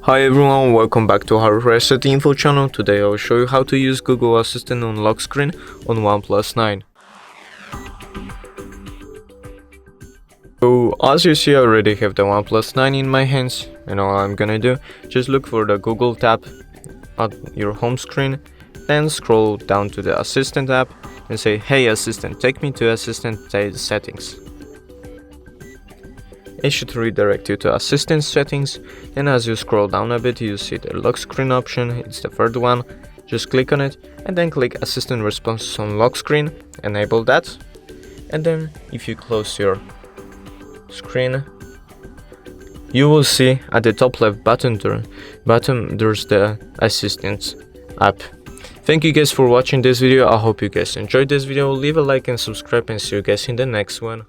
Hi everyone, welcome back to HardReset.Info channel. Today I will show you how to use Google Assistant on lock screen on OnePlus 9. So as you see, I already have the OnePlus 9 in my hands, and all I'm gonna do, just look for the Google tab at your home screen, then scroll down to the Assistant app and say, "Hey Assistant, take me to Assistant settings." It should redirect you to Assistant settings. Then as you scroll down a bit, you see the lock screen option. It's the third one. Just click on it and then click Assistant responses on lock screen. Enable that. And then if you close your screen, you will see at the top left bottom there's the Assistant app. Thank you guys for watching this video. I hope you guys enjoyed this video. Leave a like and subscribe, and see you guys in the next one.